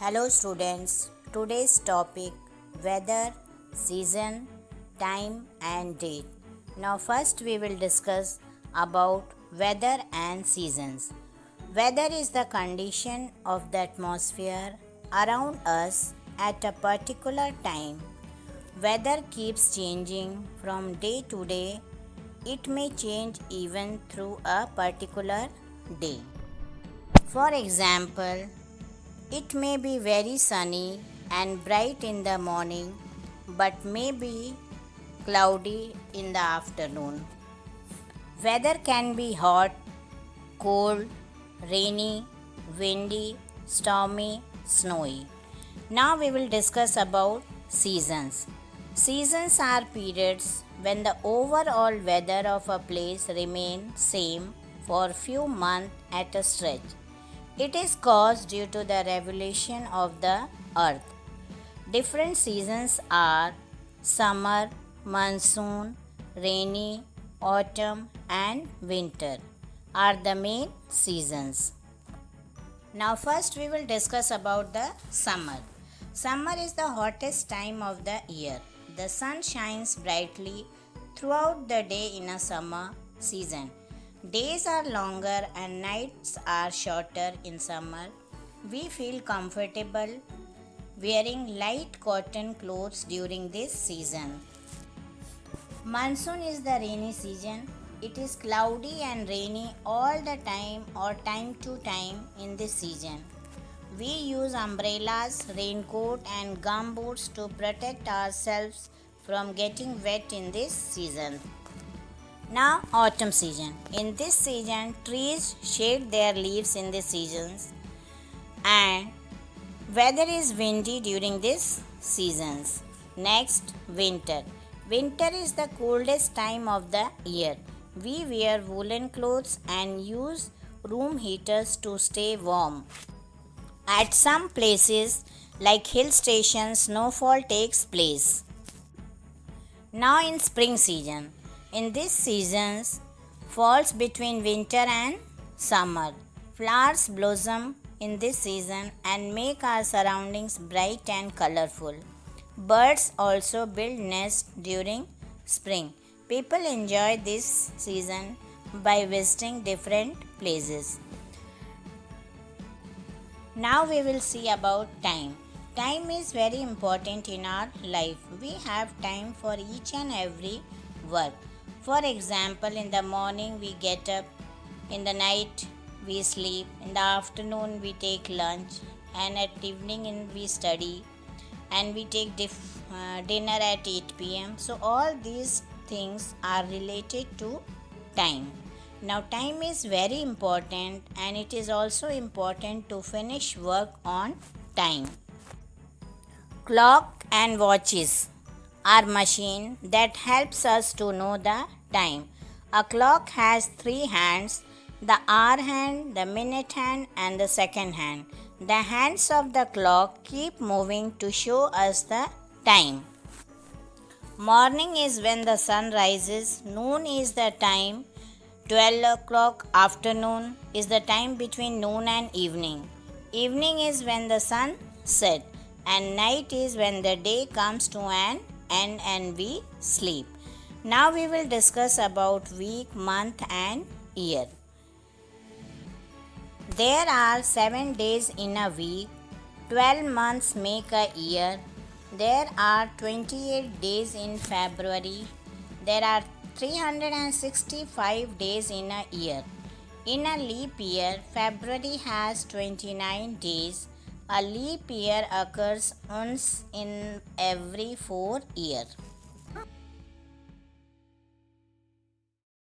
Hello students, today's topic weather, season, time and date. Now first we will discuss about weather and seasons. Weather is the condition of the atmosphere around us at a particular time. Weather keeps changing from day to day. It may change even through a particular day. For example, it may be very sunny and bright in the morning, but may be cloudy in the afternoon. Weather can be hot, cold, rainy, windy, stormy, snowy. Now we will discuss about seasons. Seasons are periods when the overall weather of a place remains same for few months at a stretch. It is caused due to the revolution of the earth. Different seasons are summer, monsoon, rainy, autumn and winter are the main seasons. Now first we will discuss about the summer. Summer is the hottest time of the year. The sun shines brightly throughout the day in a summer season. Days are longer and nights are shorter in summer. We feel comfortable wearing light cotton clothes during this season. Monsoon is the rainy season. It is cloudy and rainy all the time or time to time in this season. We use umbrellas, raincoat and gumboots to protect ourselves from getting wet in this season. Now autumn season. In this season, trees shed their leaves in the seasons and weather is windy during this seasons. Next, winter. Winter is the coldest time of the year. We wear woolen clothes and use room heaters to stay warm. At some places like hill stations, snowfall takes place. Now in spring season. In this season falls between winter and summer. Flowers blossom in this season and make our surroundings bright and colorful. Birds also build nests during spring. People enjoy this season by visiting different places. Now we will see about time. Time is very important in our life. We have time for each and every work. For example, in the morning we get up, in the night we sleep, in the afternoon we take lunch, and at evening we study, and we take dinner at 8 p.m. So all these things are related to time. Now time is very important and it is also important to finish work on time. Clock and watches are machine that helps us to know the time. A clock has 3 hands, the hour hand, the minute hand and the second hand. The hands of the clock keep moving to show us the time. Morning is when the sun rises, noon is the time, 12 o'clock afternoon is the time between noon and evening. Evening is when the sun sets and night is when the day comes to an end and we sleep. Now we will discuss about week, month and year. There are 7 days in a week. 12 months make a year. There are 28 days in February. There are 365 days in a year. In a leap year, February has 29 days. A leap year occurs once in every 4 years.